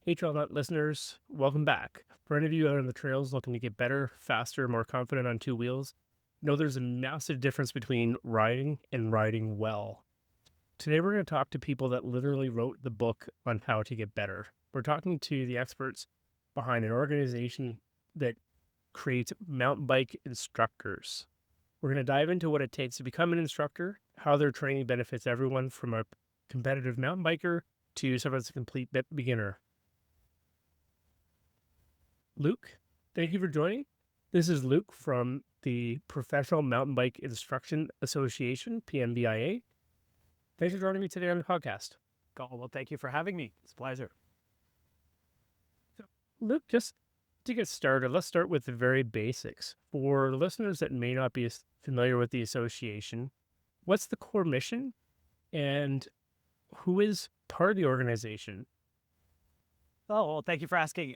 Hey, Trail Nutz listeners, welcome back. For any of you out on the trails looking to get better, faster, more confident on two wheels, know there's a massive difference between riding and riding well. Today, we're going to talk to people that literally wrote the book on how to get better. We're talking to the experts behind an organization that creates mountain bike instructors. We're going to dive into what it takes to become an instructor, how their training benefits everyone from a competitive mountain biker to someone that's a complete beginner. Luke, thank you for joining. This is Luke from the Professional Mountain Bike Instruction Association, PMBIA. Thanks for joining me today on the podcast. Well, thank you for having me. It's a pleasure. So, Luke, just to get started, let's start with the very basics. For listeners that may not be familiar with the association, what's the core mission and who is part of the organization? Well, thank you for asking.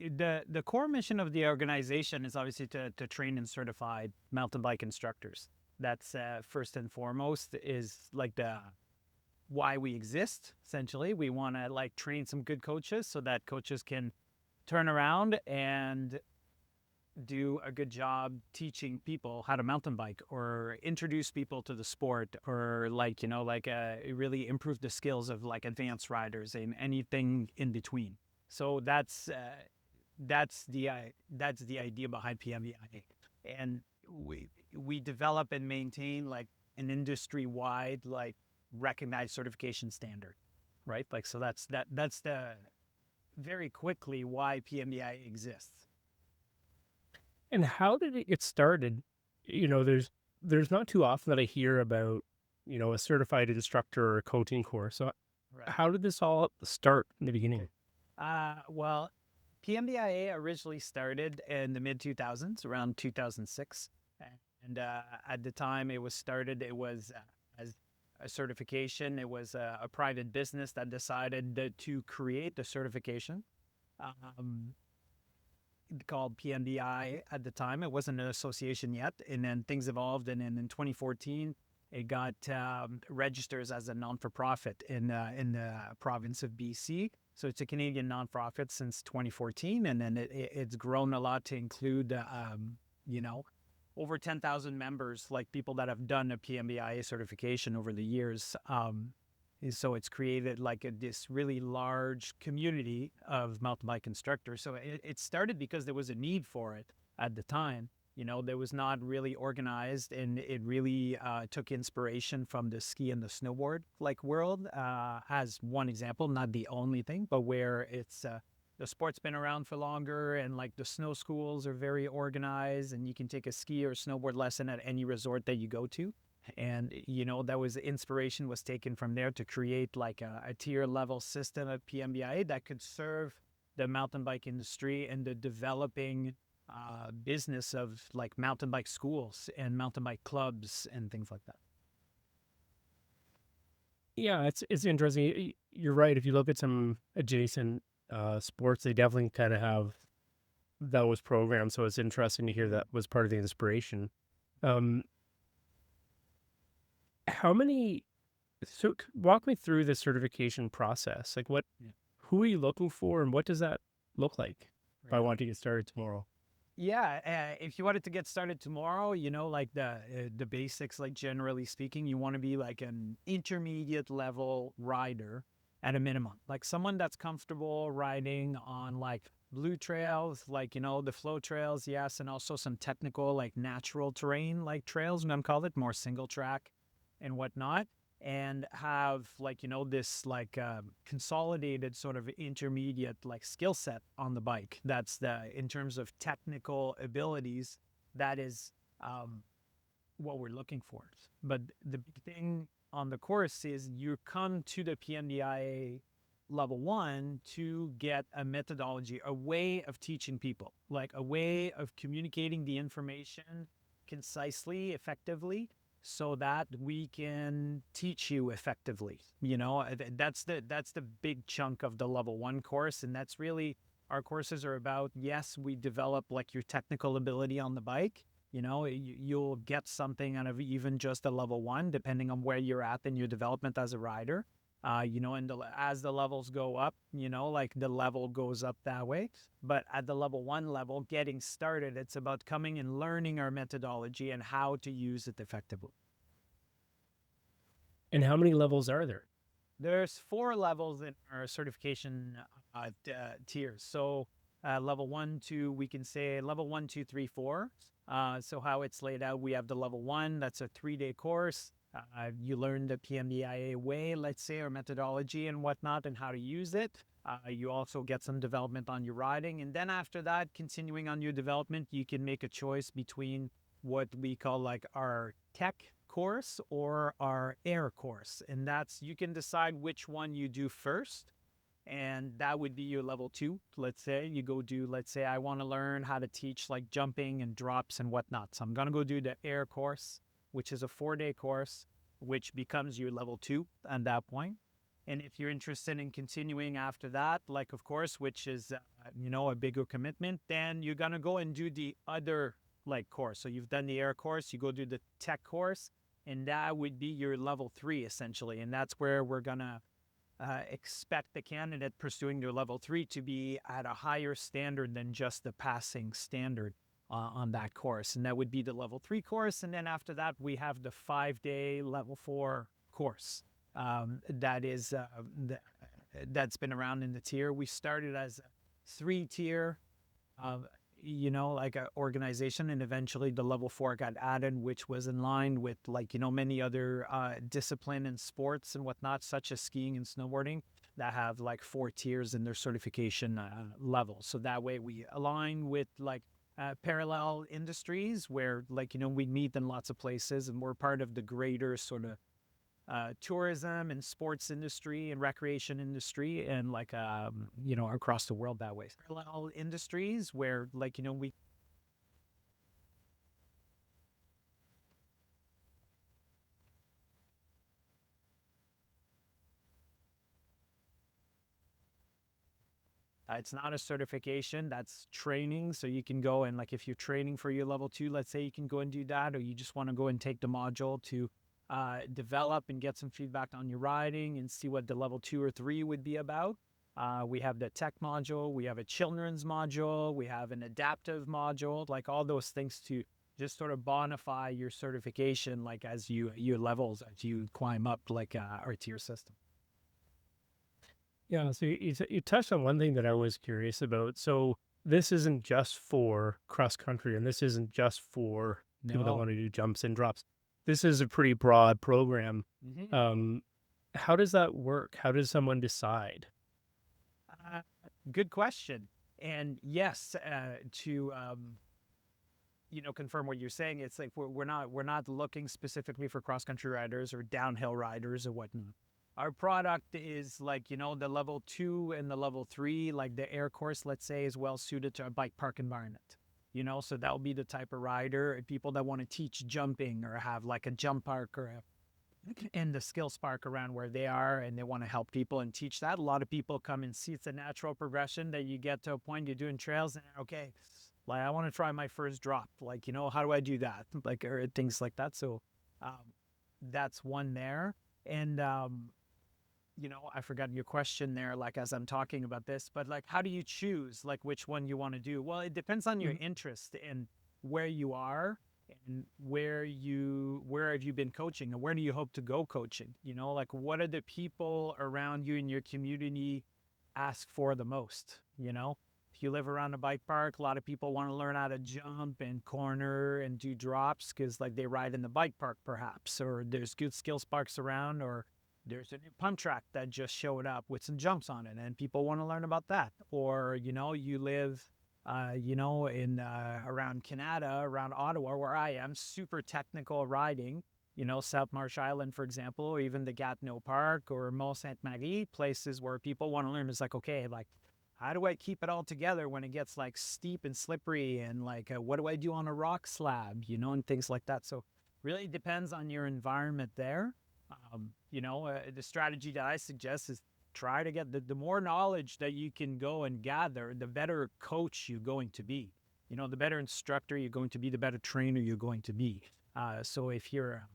The core mission of the organization is obviously to train and certify mountain bike instructors. That's first and foremost is like the why we exist. Essentially, we want to like train some good coaches so that coaches can turn around and do a good job teaching people how to mountain bike or introduce people to the sport or really improve the skills of like advanced riders and anything in between. So that's the idea behind PMBIA, and we develop and maintain like an industry wide like recognized certification standard, right? Like so that's the very quickly why PMBIA exists. And how did it get started? There's not too often that I hear about, a certified instructor or a coaching course. So Right. how did this all start in the beginning? Well, PMBIA originally started in the mid 2000s, around 2006. And at the time it was started, it was as a certification. It was a private business that decided to create the certification called PMBI at the time. It wasn't an association yet. And then things evolved. And then in 2014, it got registered as a non-for-profit in the province of BC. So it's a Canadian nonprofit since 2014, and then it's grown a lot to include, over 10,000 members, like people that have done a PMBIA certification over the years. So it's created like this really large community of mountain bike instructors. So it started because there was a need for it at the time. There was not really organized, and it really took inspiration from the ski and the snowboard like world as one example, not the only thing, but where it's the sport's been around for longer, and like the snow schools are very organized, and you can take a ski or snowboard lesson at any resort that you go to. And that was the inspiration was taken from there to create like a tier level system of PMBIA that could serve the mountain bike industry and the developing business of like mountain bike schools and mountain bike clubs and things like that. Yeah, it's interesting. You're right. If you look at some adjacent sports, they definitely kind of have those programs. So it's interesting to hear that was part of the inspiration. Um, how many? So walk me through the certification process. Like, Yeah. who are you looking for, and what does that look like? If I Right. want to get started tomorrow. Yeah, if you wanted to get started tomorrow, like the basics, like generally speaking, you want to be like an intermediate level rider at a minimum, like someone that's comfortable riding on like blue trails, like the flow trails, yes, and also some technical like natural terrain like trails, and I'm call it more single track and whatnot, and have like this like consolidated sort of intermediate like skill set on the bike. That's the in terms of technical abilities, that is what we're looking for. But the big thing on the course is you come to the PMBIA level 1 to get a methodology, a way of teaching people, like a way of communicating the information concisely, effectively, so that we can teach you effectively. That's the big chunk of the level 1 course, and that's really our courses are about. Yes, we develop like your technical ability on the bike. You'll get something out of even just a level 1, depending on where you're at in your development as a rider. And as the levels go up, like the level goes up that way. But at the level 1 level, getting started, it's about coming and learning our methodology and how to use it effectively. And how many levels are there? There's 4 levels in our certification tiers. So level 1, 2, we can say level 1, 2, 3, 4. So how it's laid out, we have the level 1, that's a 3-day course. You learn the PMBIA way, let's say, or methodology and whatnot, and how to use it. You also get some development on your riding. And then after that, continuing on your development, you can make a choice between what we call like our tech course or our air course. And that's, you can decide which one you do first. And that would be your level 2. Let's say you go do, let's say I want to learn how to teach like jumping and drops and whatnot. So I'm going to go do the air course, which is a 4-day course, which becomes your level 2 at that point. And if you're interested in continuing after that, like, of course, which is, a bigger commitment, then you're going to go and do the other like course. So you've done the air course, you go do the tech course, and that would be your level 3 essentially. And that's where we're going to expect the candidate pursuing their level 3 to be at a higher standard than just the passing standard on that course. And that would be the level 3 course. And then after that, we have the 5-day level 4 course that's been around in the tier. We started as a 3-tier like an organization, and eventually the level 4 got added, which was in line with many other discipline and sports and whatnot, such as skiing and snowboarding, that have like 4 tiers in their certification level. So that way we align with parallel industries where we meet in lots of places, and we're part of the greater sort of tourism and sports industry and recreation industry, and across the world that way. Parallel industries where we it's not a certification, that's training. So you can go and if you're training for your level 2, let's say, you can go and do that, or you just want to go and take the module to develop and get some feedback on your riding and see what the level 2 or 3 would be about. We have the tech module, we have a children's module, we have an adaptive module, like all those things to just sort of bonify your certification, as your levels, as you climb up our tier system. Yeah, so you touched on one thing that I was curious about. So this isn't just for cross country, and this isn't just for people that want to do jumps and drops. This is a pretty broad program. How does that work? How does someone decide? Good question. And yes, to confirm what you're saying, it's like we're not looking specifically for cross country riders or downhill riders or whatnot. Our product is the level 2 and the level 3, like the air course, let's say, is well suited to a bike park environment. So that'll be the type of rider, people that want to teach jumping or have like a jump park or and the skills park around where they are, and they want to help people and teach that. A lot of people come and see it's a natural progression that you get to a point you're doing trails and okay, I want to try my first drop. How do I do that? Or things like that. So that's one there. And I forgot your question there, as I'm talking about this, but how do you choose which one you want to do? Well, it depends on your interest and where you are and where have you been coaching and where do you hope to go coaching? What are the people around you in your community ask for the most? If you live around a bike park, a lot of people want to learn how to jump and corner and do drops because they ride in the bike park perhaps, or there's good skills parks around, or there's a new pump track that just showed up with some jumps on it and people want to learn about that. Or, you live, in around Canada, around Ottawa, where I am, super technical riding, South Marsh Island, for example, or even the Gatineau Park or Mont Sainte Marie, places where people want to learn. It's okay, how do I keep it all together when it gets steep and slippery, and what do I do on a rock slab, and things like that. So really depends on your environment there. The strategy that I suggest is try to get the more knowledge that you can go and gather, the better coach you're going to be. The better instructor you're going to be, the better trainer you're going to be. So if you're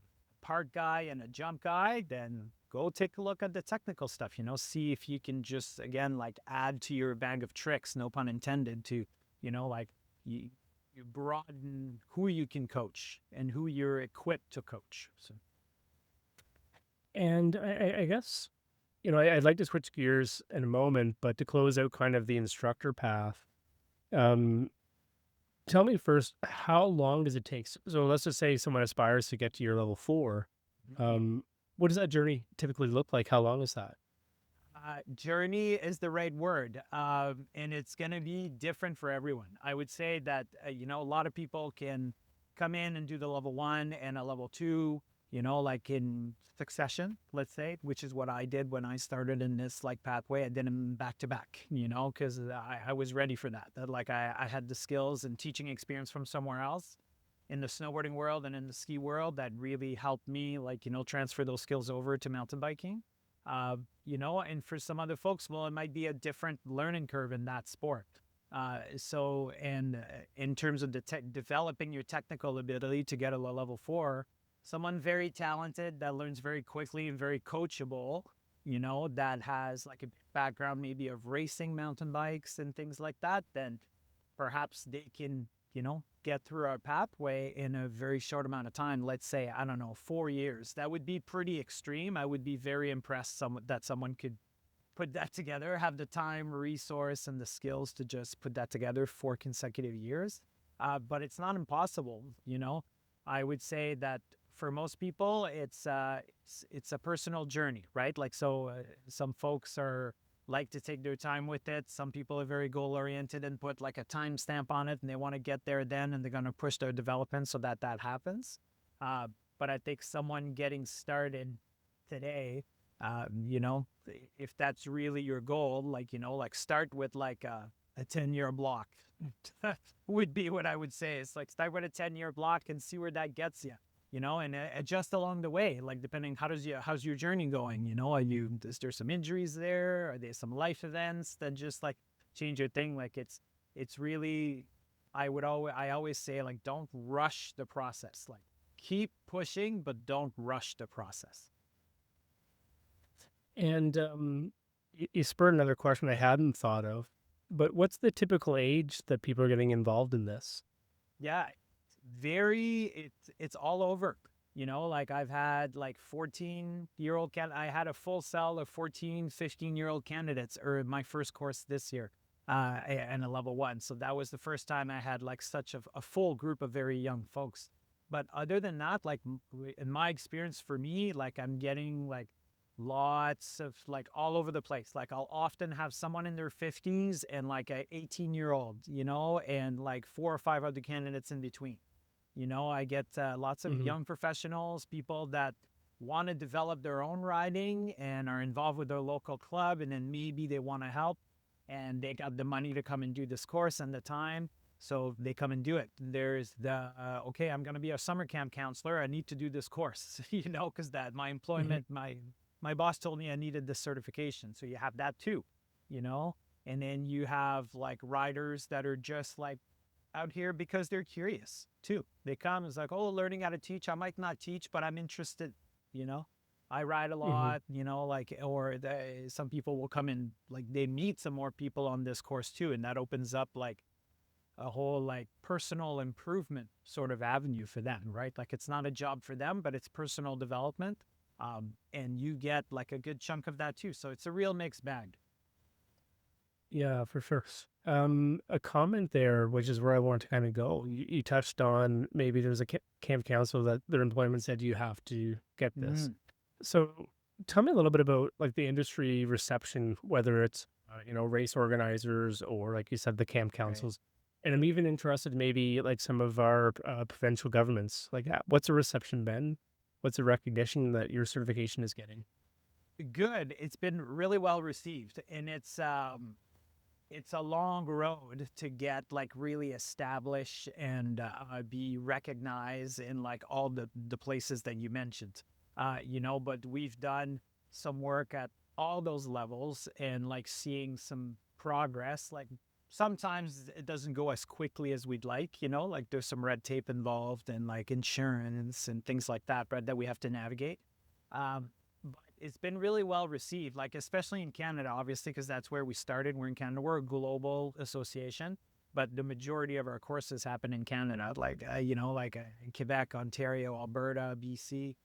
park guy and a jump guy, then go take a look at the technical stuff, see if you can just, again, like add to your bag of tricks, no pun intended, to, like you, you broaden who you can coach and who you're equipped to coach. So, And I guess, I'd like to switch gears in a moment, but to close out kind of the instructor path, um, tell me first, how long does it take? So let's just say someone aspires to get to your level 4. Um, what does that journey typically look like? How long is that? journey is the right word. And it's going to be different for everyone. I would say that, a lot of people can come in and do the level 1 and a level 2, like in succession, let's say, which is what I did when I started in this like pathway. I did them back to back, because I was ready for that. That like I had the skills and teaching experience from somewhere else in the snowboarding world and in the ski world that really helped me, like, transfer those skills over to mountain biking. And for some other folks, well, it might be a different learning curve in that sport. In terms of developing your technical ability to get a level 4, someone very talented that learns very quickly and very coachable, that has like a background maybe of racing mountain bikes and things like that, then perhaps they can, get through our pathway in a very short amount of time. Let's say, I don't know, 4 years. That would be pretty extreme. I would be very impressed that someone could put that together, have the time, resource, and the skills to just put that together 4 consecutive years. But it's not impossible, I would say that for most people, it's a personal journey, right? Like, so some folks like to take their time with it. Some people are very goal oriented and put like a time stamp on it, and they want to get there then, and they're going to push their development so that happens. But I think someone getting started today, if that's really your goal, like, like start with like a 10-year block would be what I would say. It's like start with a 10-year block and see where that gets you. And adjust along the way, like depending how's your journey going. Is there some injuries there? Are there some life events that just like change your thing? Like it's really, I always say, like, don't rush the process. Like, keep pushing, but don't rush the process. And you spurred another question I hadn't thought of, but what's the typical age that people are getting involved in this? Yeah, it's all over. Like I've had like 14-year-old I had a full cell of 14, 15-year-old candidates or my first course this year, and a level 1. So that was the first time I had like such a full group of very young folks. But other than that, like in my experience, for me, like I'm getting like lots of like all over the place. Like I'll often have someone in their 50s and like a 18-year-old, and like 4 or 5 other candidates in between. I get lots of Hmm. young professionals, people that want to develop their own riding and are involved with their local club, and then maybe they want to help and they got the money to come and do this course and the time. So they come and do it. There's the, okay, I'm going to be a summer camp counselor. I need to do this course, because that my Hmm. employment, my boss told me I needed this certification. So you have that too, you know? And then you have like riders that are just like out here because they're curious too. They come, it's like, oh, learning how to teach. I might not teach, but I'm interested, you know? I ride a Hmm. lot, like, or some people will come in, like they meet some more people on this course too. And that opens up like a whole like personal improvement sort of avenue for them, right? Like it's not a job for them, but it's personal development. And you get like a good chunk of that too. So it's a real mixed bag. Yeah, for sure. A comment there, which is where I want to kind of go. You touched on maybe there's a camp council that their employment said you have to get this. Mm, So tell me a little bit about like the industry reception, whether it's race organizers or like you said the camp right. councils, and I'm even interested maybe like some of our provincial governments. Like, what's the reception been? What's the recognition that your certification is getting? Good. It's been really well received, and it's a long road to get like really established and be recognized in like all the places that you mentioned. But we've done some work at all those levels and like seeing some progress. Like sometimes it doesn't go as quickly as we'd like, like there's some red tape involved and like insurance and things like that, but that we have to navigate. But it's been really well received, like especially in Canada, obviously, because that's where we started. We're in Canada. We're a global association, but the majority of our courses happen in Canada, like in Quebec, Ontario, Alberta, BC.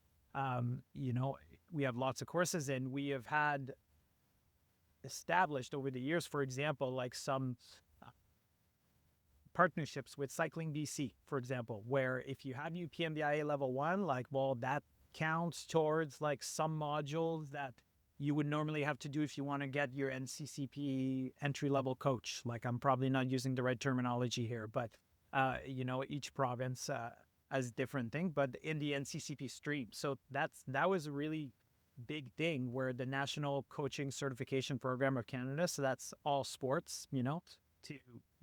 We have lots of courses, and we have had established over the years, for example, like some uh, partnerships with Cycling BC, for example, where if you have your PMBIA level 1, like, well, that counts towards like some modules that you would normally have to do if you want to get your NCCP entry level coach. Like, I'm probably not using the right terminology here, but each province has different thing, but in the NCCP stream. So that was a really big thing, where the National Coaching Certification Program of Canada, so that's all sports, to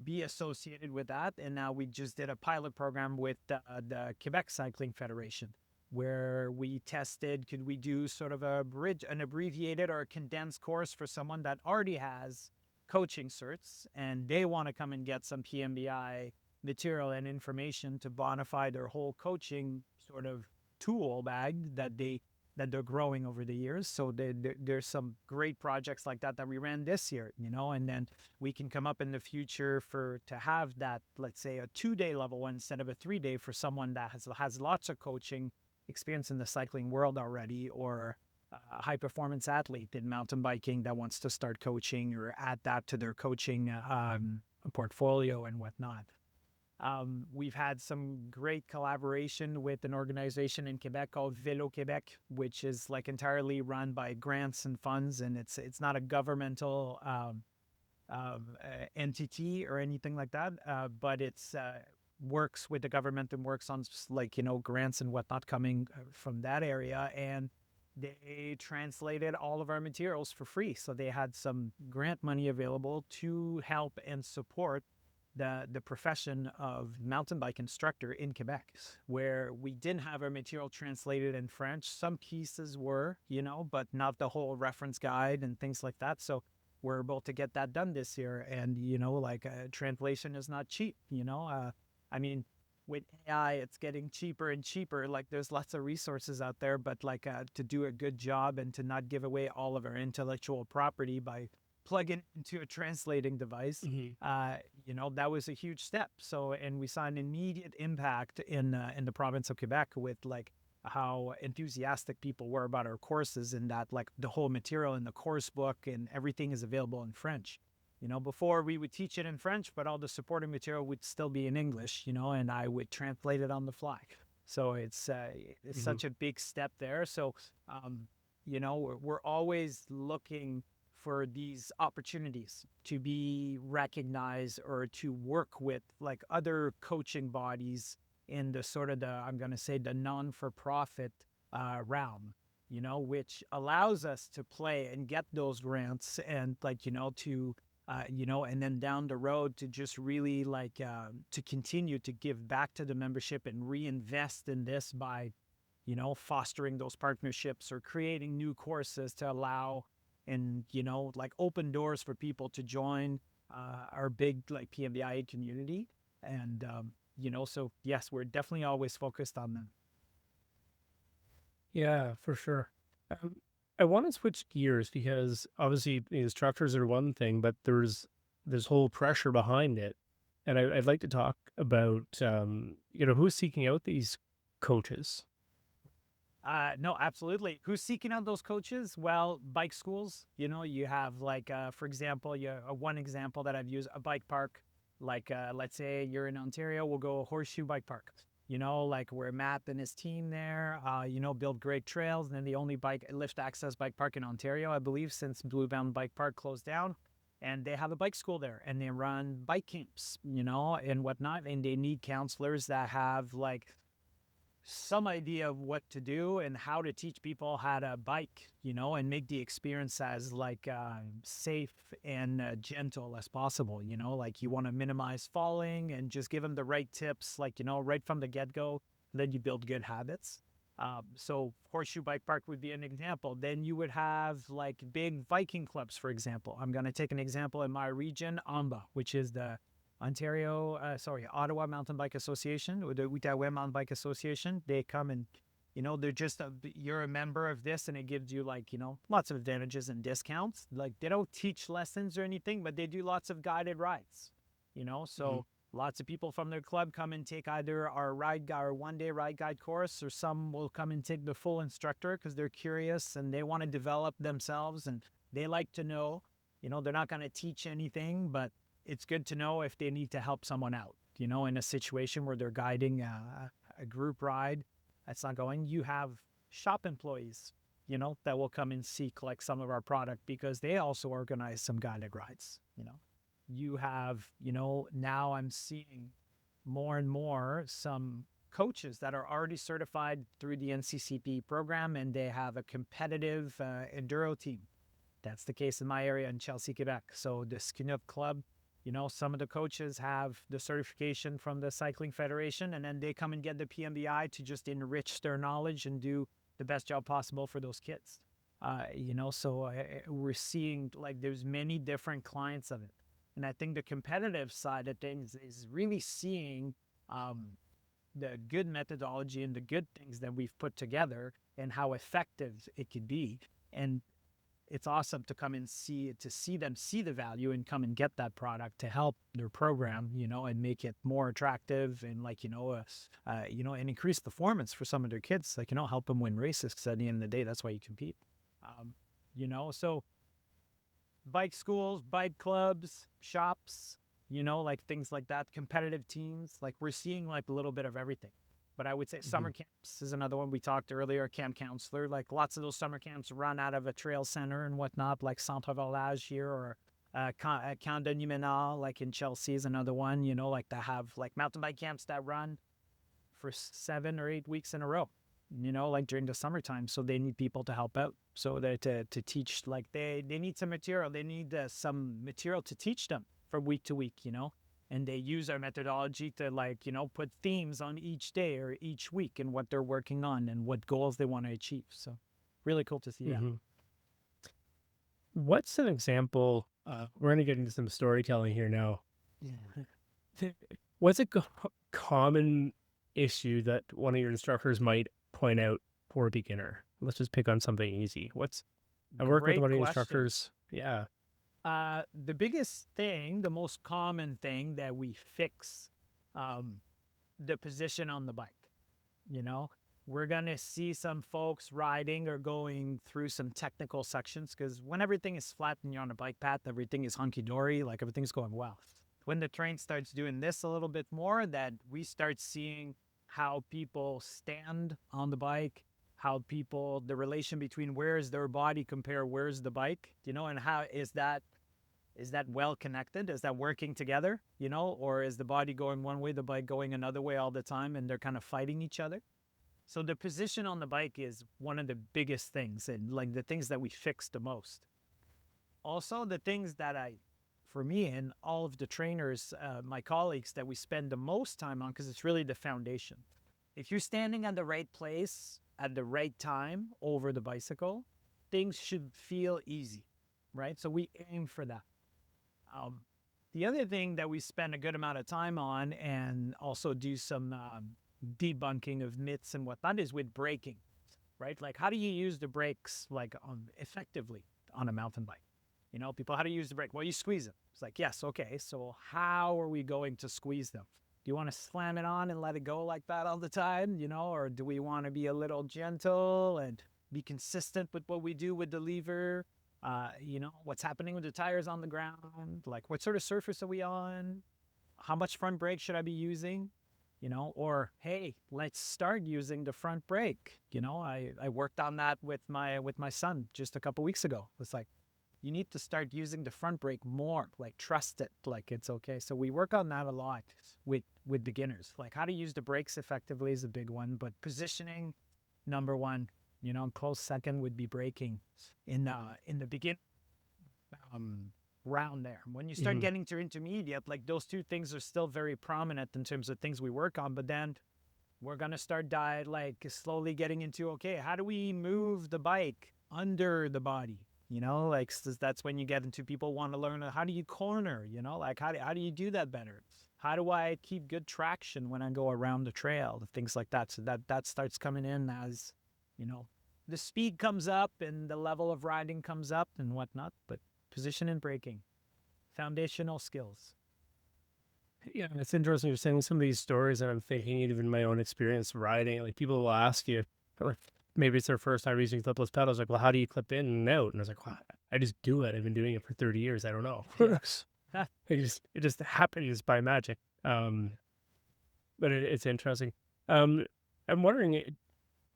be associated with that. And now we just did a pilot program with the Quebec Cycling Federation, where we tested, could we do sort of an abbreviated or a condensed course for someone that already has coaching certs and they want to come and get some PMBI material and information to bonify their whole coaching sort of tool bag that they're growing over the years. So there's some great projects like that we ran this year, and then we can come up in the future to have that, let's say, a 2-day level 1 instead of a 3-day for someone that has lots of coaching experience in the cycling world already, or a high performance athlete in mountain biking that wants to start coaching or add that to their coaching portfolio and whatnot. We've had some great collaboration with an organization in Quebec called Vélo Québec, which is like entirely run by grants and funds, and it's not a governmental entity or anything like that, but it's works with the government and works on grants and whatnot coming from that area. And they translated all of our materials for free, so they had some grant money available to help and support the profession of mountain bike instructor in Quebec, where we didn't have our material translated in French. Some pieces were, but not the whole reference guide and things like that. So we're able to get that done this year. And, translation is not cheap, I mean, with AI, it's getting cheaper and cheaper. Like, there's lots of resources out there, but to do a good job and to not give away all of our intellectual property by plugging into a translating device, that was a huge step. So, and we saw an immediate impact in the province of Quebec with how enthusiastic people were about our courses, and that the whole material in the course book and everything is available in French. Before we would teach it in French, but all the supporting material would still be in English, and I would translate it on the fly. So it's such a big step there. So, we're always looking for these opportunities to be recognized or to work with other coaching bodies in the sort of I'm going to say the non-for-profit realm, which allows us to play and get those grants and to and then down the road to just really to continue to give back to the membership and reinvest in this by, fostering those partnerships or creating new courses to allow and, open doors for people to join our big PMBIA community. And, so yes, we're definitely always focused on them. Yeah, for sure. I want to switch gears because obviously the instructors are one thing, but there's this whole pressure behind it. And I'd like to talk about, who's seeking out these coaches. No, absolutely. Who's seeking out those coaches? Well, bike schools. You have for example, one example that I've used, a bike park. Let's say you're in Ontario, we'll go Horseshoe Bike Park. Where Matt and his team there, build great trails. And then the only lift access bike park in Ontario, I believe, since Blue Mountain Bike Park closed down. And they have a bike school there, and they run bike camps, and whatnot. And they need counselors that have some idea of what to do and how to teach people how to bike, and make the experience as safe and gentle as possible. You want to minimize falling and just give them the right tips, right from the get-go. Then you build good habits. So Horseshoe Bike Park would be an example. Then you would have like big Viking clubs, for example. I'm going to take an example in my region, AMBA, which is the Ottawa Mountain Bike Association, or the Outaouais Mountain Bike Association. They come and, they're you're a member of this, and it gives you like, lots of advantages and discounts. Like they don't teach lessons or anything, but they do lots of guided rides, Hmm. so lots of people from their club come and take either our one-day ride guide course, or some will come and take the full instructor because they're curious and they want to develop themselves and they like to know. They're not going to teach anything, but it's good to know if they need to help someone out. In a situation where they're guiding a group ride that's not going. You have shop employees, that will come and seek like some of our product because they also organize some guided rides. You have, now I'm seeing more and more some coaches that are already certified through the NCCP program, and they have a competitive enduro team. That's the case in my area in Chelsea, Quebec. So the Skinup Club, some of the coaches have the certification from the Cycling Federation, and then they come and get the PMBI to just enrich their knowledge and do the best job possible for those kids. We're seeing like there's many different clients of it. And I think the competitive side of things is really seeing the good methodology and the good things that we've put together and how effective it could be. And it's awesome to come and see them see the value and come and get that product to help their program, and make it more attractive and and increase performance for some of their kids, like, help them win races. Because at the end of the day, that's why you compete. Um, so bike schools, bike clubs, shops, like things like that, competitive teams. Like we're seeing like a little bit of everything. But I would say Hmm. summer camps is another one we talked earlier, camp counselor. Like lots of those summer camps run out of a trail center and whatnot, like Centre Village here, or Camp de Numenal, like in Chelsea is another one, like to have like mountain bike camps that run for 7 or 8 weeks in a row, like during the summertime. So they need people to help out. So that to teach, like they need some material. They need some material to teach them from week to week, and they use our methodology to like, put themes on each day or each week and what they're working on and what goals they want to achieve. So really cool to see that. Hmm. What's an example? We're going to get into some storytelling here now. Yeah. What's a common issue that one of your instructors might point out for a beginner? Let's just pick on something easy. I work with Great one of the question. instructors. Yeah. The biggest thing, the most common thing that we fix, um, the position on the bike. You know, we're going to see some folks riding or going through some technical sections, because when everything is flat and you're on a bike path, everything is hunky dory, like everything's going well. When the terrain starts doing this a little bit more, that we start seeing how people stand on the bike, the relation between where is their body compare where's the bike, and how is that well connected? Is that working together, or is the body going one way, the bike going another way all the time, and they're kind of fighting each other? So the position on the bike is one of the biggest things, and like the things that we fix the most. Also, the things that for me and all of the trainers, my colleagues, that we spend the most time on, because it's really the foundation. If you're standing at the right place at the right time over the bicycle, things should feel easy, right? So we aim for that. Um, the other thing that we spend a good amount of time on, and also do some debunking of myths and whatnot, is with braking, right? Like, how do you use the brakes like effectively on a mountain bike? People, how do you use the brake? Well, you squeeze them. It's like, yes, okay. So how are we going to squeeze them? Do you want to slam it on and let it go like that all the time, or do we want to be a little gentle and be consistent with what we do with the lever? What's happening with the tires on the ground? Like, what sort of surface are we on? How much front brake should I be using? Or hey, let's start using the front brake. I worked on that with my son just a couple weeks ago. It's like, you need to start using the front brake more, like trust it, like it's okay. So we work on that a lot with beginners. Like, how to use the brakes effectively is a big one, but positioning, number one. Close second would be braking in the begin um, round there. When you start Hmm. getting to intermediate, like those two things are still very prominent in terms of things we work on. But then We're going to start slowly getting into, okay, how do we move the bike under the body? That's when you get into people want to learn how do you corner, like how do you do that better? How do I keep good traction when I go around the trail? Things like that. So that starts coming in as, the speed comes up and the level of riding comes up and whatnot. But position and braking, foundational skills. Yeah, it's interesting you're saying some of these stories, and I'm thinking even my own experience riding. Like people will ask you, like maybe it's their first time using clipless pedals. Like, well, how do you clip in and out? And I was like, well, I just do it. I've been doing it for 30 years. I don't know. Yes. It just happens by magic. But it's interesting. Um, I'm wondering,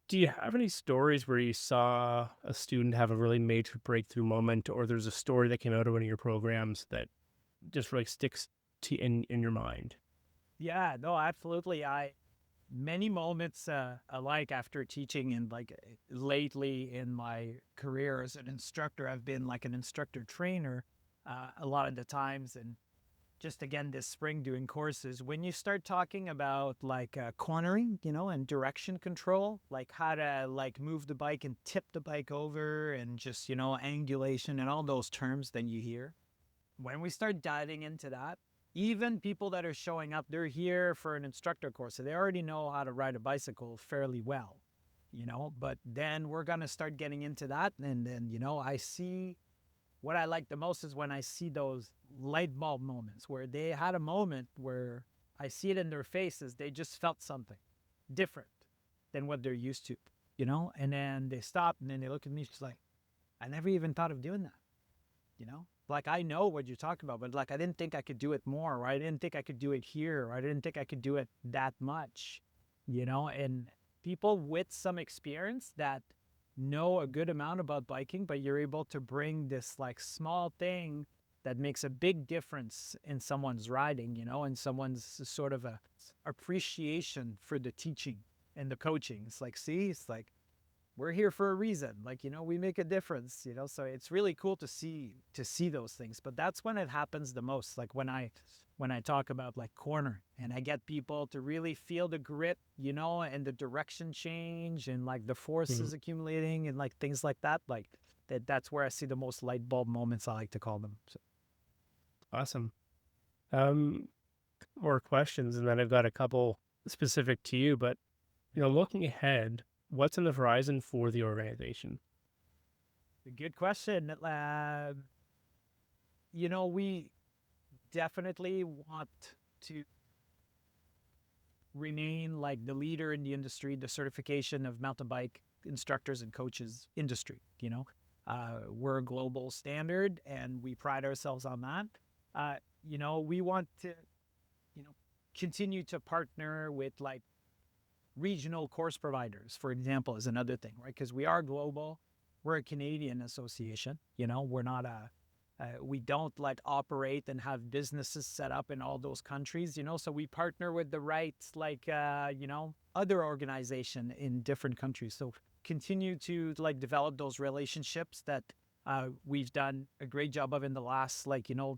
do you have any stories where you saw a student have a really major breakthrough moment, or there's a story that came out of one of your programs that just really sticks to in your mind? Yeah, no, absolutely. Many moments alike after teaching and lately in my career as an instructor, I've been like an instructor trainer a lot of the times. And just again, this spring doing courses, when you start talking about cornering, and direction control, like how to move the bike and tip the bike over and just, angulation and all those terms that you hear. When we start diving into that, even people that are showing up, they're here for an instructor course. So they already know how to ride a bicycle fairly well, but then we're going to start getting into that. And then, I see what I like the most is when I see those light bulb moments where they had a moment where I see it in their faces. They just felt something different than what they're used to, and then they stop and then they look at me. She's like, I never even thought of doing that. Like I know what you're talking about, but like I didn't think I could do it more, or I didn't think I could do it here, or I didn't think I could do it that much, and people with some experience that know a good amount about biking, but you're able to bring this small thing that makes a big difference in someone's riding, and someone's sort of a appreciation for the teaching and the coaching. It's like, see, it's like, we're here for a reason. We make a difference, so it's really cool to see those things. But that's when it happens the most. Like when I talk about corner and I get people to really feel the grit, and the direction change and the forces accumulating and things like that. That's where I see the most light bulb moments, I like to call them. So. Awesome. More questions, and then I've got a couple specific to you, but looking ahead, what's on the horizon for the organization? A good question. We definitely want to remain the leader in the industry, the certification of mountain bike instructors and coaches industry. We're a global standard and we pride ourselves on that. We want to, continue to partner with regional course providers, for example, is another thing, right? Because we are global. We're a Canadian association. We're not we don't operate and have businesses set up in all those countries, so we partner with the right, other organization in different countries. So continue to develop those relationships that we've done a great job of in the last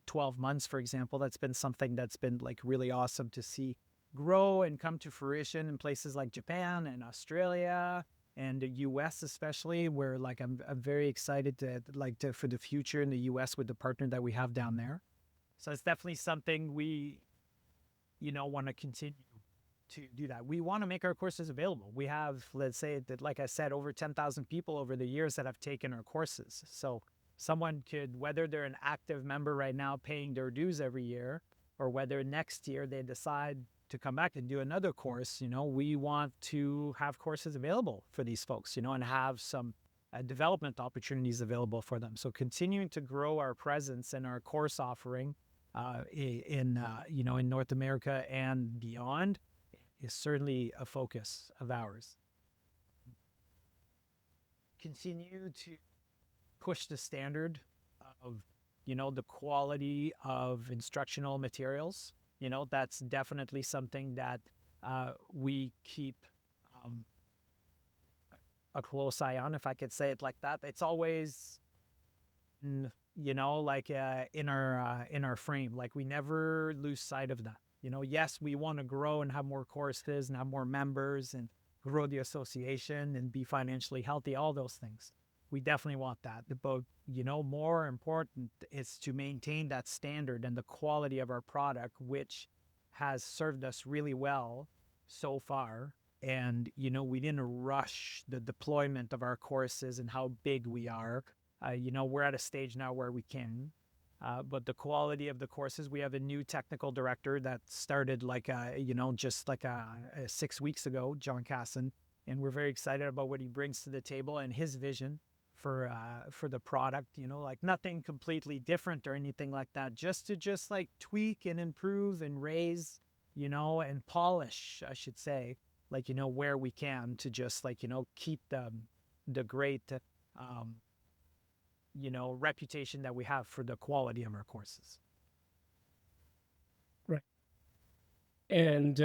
12 months, for example. That's been something that's been really awesome to see grow and come to fruition in places like Japan and Australia and the US especially, where I'm very excited to for the future in the US with the partner that we have down there. So it's definitely something we want to continue to do that. We want to make our courses available. We have, let's say that, like I said, over 10,000 people over the years that have taken our courses. So someone could, whether they're an active member right now paying their dues every year, or whether next year they decide to come back and do another course, we want to have courses available for these folks, and have some development opportunities available for them. So continuing to grow our presence and our course offering in North America and beyond is certainly a focus of ours. Continue to push the standard of, the quality of instructional materials. That's definitely something that we keep a close eye on, if I could say it like that. It's always, in our frame. We never lose sight of that. Yes, we want to grow and have more courses and have more members and grow the association and be financially healthy, all those things. We definitely want that. But, more important is to maintain that standard and the quality of our product, which has served us really well so far. And, we didn't rush the deployment of our courses and how big we are. We're at a stage now where we can. But the quality of the courses, we have a new technical director that started just like 6 weeks ago, John Casson, and we're very excited about what he brings to the table and his vision for the product. Like nothing completely different or anything like that. Just to like tweak and improve and raise, and polish, I should say, where we can to just keep the great um, reputation that we have for the quality of our courses. Right. And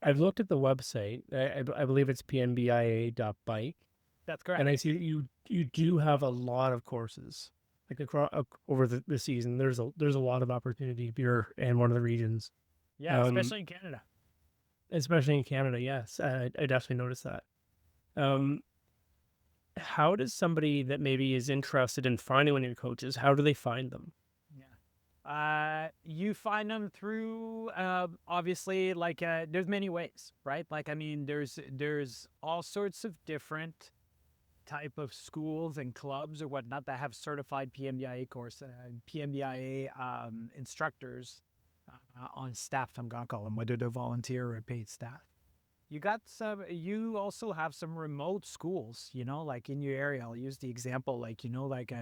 I've looked at the website. I believe it's pmbia.bike, That's and correct. I see that you do have a lot of courses like across over the season. There's a lot of opportunity if you're in one of the regions, Yeah, um, especially in Canada. especially in Canada. Yes, I definitely noticed that. Um, how does somebody that maybe is interested in finding one of your coaches? How do they find them? Yeah. You find them through obviously there's many ways, right? There's all sorts of different type of schools and clubs or whatnot that have certified PMBIA PMBIA instructors on staff. I'm gonna call them, whether they're volunteer or paid staff. You also have some remote schools, like in your area. I'll use the example,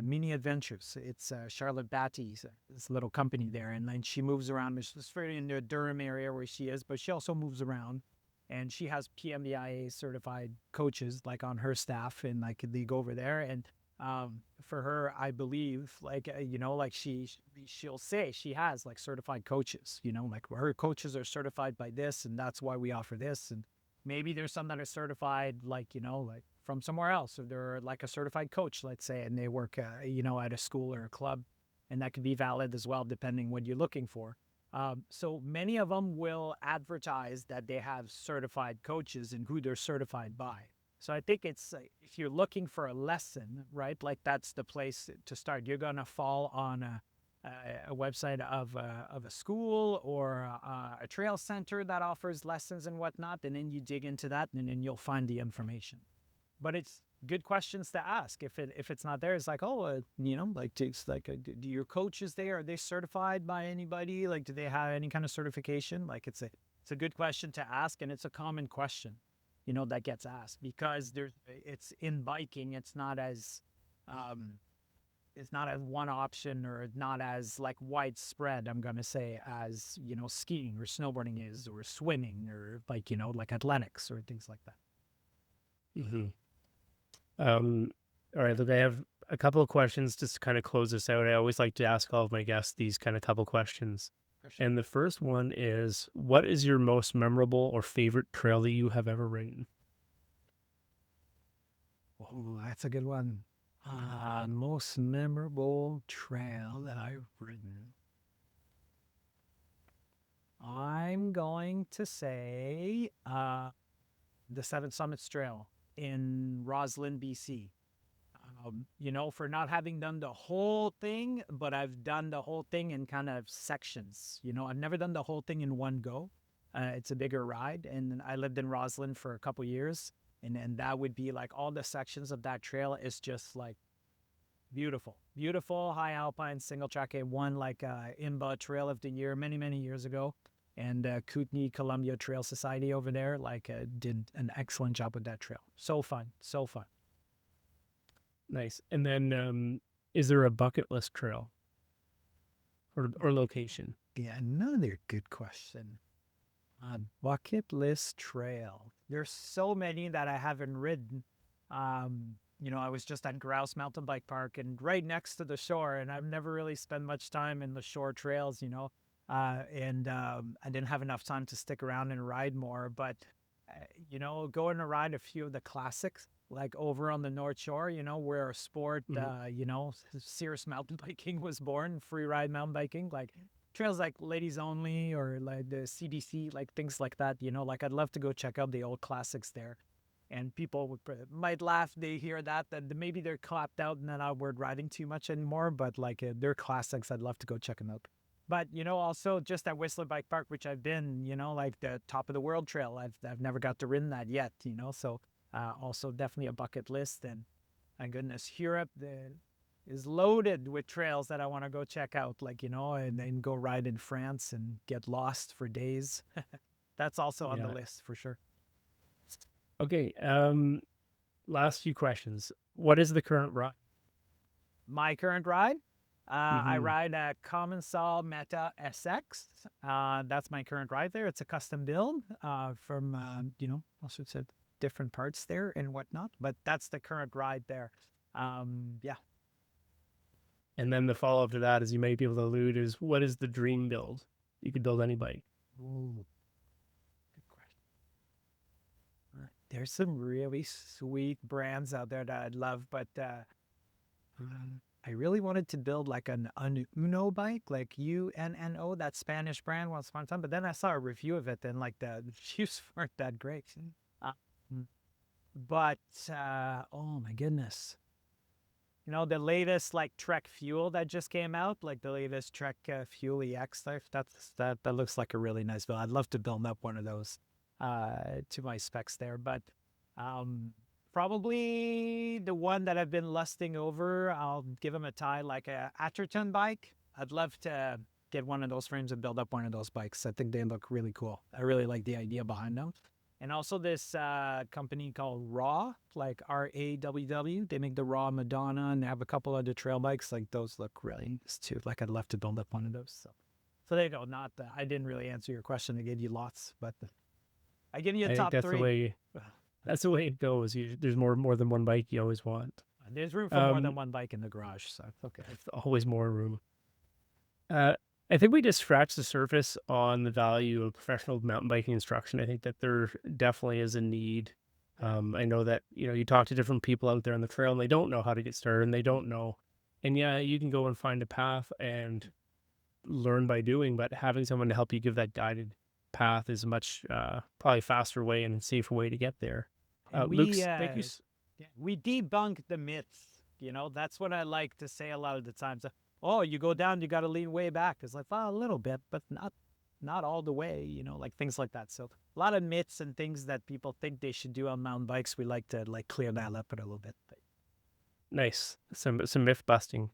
Mini Adventures. It's Charlotte Batty's, this little company there. And then she moves around. She's very in the Durham area where she is, but she also moves around. And she has PMBIA certified coaches on her staff, and they go over there. And for her, I believe, she'll say she has certified coaches, her coaches are certified by this, and that's why we offer this. And maybe there's some that are certified, from somewhere else, or they're like a certified coach, let's say, and they work, at a school or a club, and that could be valid as well, depending what you're looking for. So many of them will advertise that they have certified coaches and who they're certified by. So I think it's if you're looking for a lesson, right? That's the place to start. You're gonna fall on a website of a school or a trail center that offers lessons and whatnot, and then you dig into that, and then you'll find the information. But it's good questions to ask. If it's not there, it's do your coaches there, are they certified by anybody? Do they have any kind of certification? It's a good question to ask, and it's a common question, that gets asked, because it's in biking. It's not as one option, or not as widespread, I'm going to say, as, skiing or snowboarding is, or swimming, or athletics or things like that. Mm-hmm. All right, look, I have a couple of questions just to kind of close this out. I always like to ask all of my guests these kind of couple questions. Sure. And the first one is, what is your most memorable or favorite trail that you have ever ridden? Oh, that's a good one. Most memorable trail that I've ridden. I'm going to say the Seven Summits Trail in Roslyn, BC. For not having done the whole thing, but I've done the whole thing in kind of sections. I've never done the whole thing in one go. It's a bigger ride, and I lived in Roslyn for a couple years, and that would be all the sections of that trail is just beautiful, beautiful high alpine single track. I won IMBA Trail of the Year many years ago, and Kootenai Columbia Trail Society over there did an excellent job with that trail. So fun, so fun. Nice. And then, is there a bucket list trail or location? Yeah, another good question. Bucket list trail. There's so many that I haven't ridden. I was just at Grouse Mountain Bike Park, and right next to the shore, and I've never really spent much time in the shore trails, and I didn't have enough time to stick around and ride more. But, going to ride a few of the classics, like over on the North Shore, where a sport, Mhm. serious mountain biking was born, free ride mountain biking, like trails like Ladies Only or like the CDC, like things like that, like I'd love to go check out the old classics there. And people might laugh, they hear that maybe they're clapped out and they're not word riding too much anymore, but like they're classics. I'd love to go check them out. But also just at Whistler Bike Park, which I've been, like the top of the world trail, I've never got to run that yet, so also definitely a bucket list. And my goodness, Europe is loaded with trails that I want to go check out, like, and then go ride in France and get lost for days. That's also on the Yeah. list for sure. Okay. Last few questions. What is the current ride? My current ride, I Mm-hmm. ride a Commensal Meta SX. That's my current ride there. It's a custom build from, all sorts of different parts there and whatnot. But that's the current ride there. Yeah. And then the follow up to that, as you may be able to allude, is what is the dream build? You could build any bike. Ooh, good question. There's some really sweet brands out there that I'd love, but I really wanted to build like an Uno bike, like UNNO, that Spanish brand once upon a time. But then I saw a review of it, and like the reviews weren't that great. Uh, mm, but oh my goodness, the latest like Trek Fuel that just came out, like the latest Trek Fuel EX stuff. That looks like a really nice build. I'd love to build up one of those to my specs there, but um, probably the one that I've been lusting over. I'll give him a tie, like a Atherton bike. I'd love to get one of those frames and build up one of those bikes. I think they look really cool. I really like the idea behind them. And also this company called Raw, like RAWW. They make the Raw Madonna and they have a couple other trail bikes. Like those look really nice too. Like I'd love to build up one of those. So there you go. Not I didn't really answer your question. I gave you lots, but I give you a I think top that's the three. way. That's the way it goes. There's more than one bike you always want. There's room for more than Um, one bike in the garage, so it's okay. there's always more room. Uh, I think we just scratched the surface on the value of professional mountain biking instruction. I think that there definitely is a need. Yeah. I know that you talk to different people out there on the trail, and they don't know how to get started, and they don't know. And yeah, you can go and find a path and learn by doing, but having someone to help you give that guided path is a much probably faster way and safer way to get there. And Luke's, thank you. we debunk the myths. That's what I like to say a lot of the times. Oh, you go down, you got to lean way back. It's like, well, a little bit, but not all the way. Like things like that. So a lot of myths and things that people think they should do on mountain bikes. We like to like clear that up a little bit. Nice, some myth busting.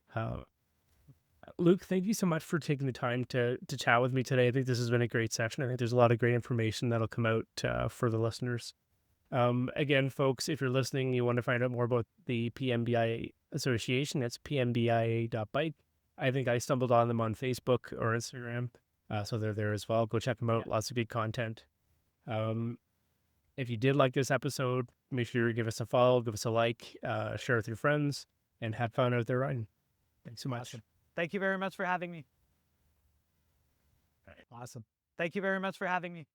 Luke, thank you so much for taking the time to chat with me today. I think this has been a great session. I think there's a lot of great information that'll come out for the listeners. Again, folks, if you're listening, you want to find out more about the PMBIA Association, it's pmbia.bike. I think I stumbled on them on Facebook or Instagram, so they're there as well. Go check them Yeah. out. Lots of good content. If you did like this episode, make sure you give us a follow, give us a like, share with your friends, and have fun out there riding. Thanks so much. Awesome. Thank you very much for having me. Awesome. Thank you very much for having me.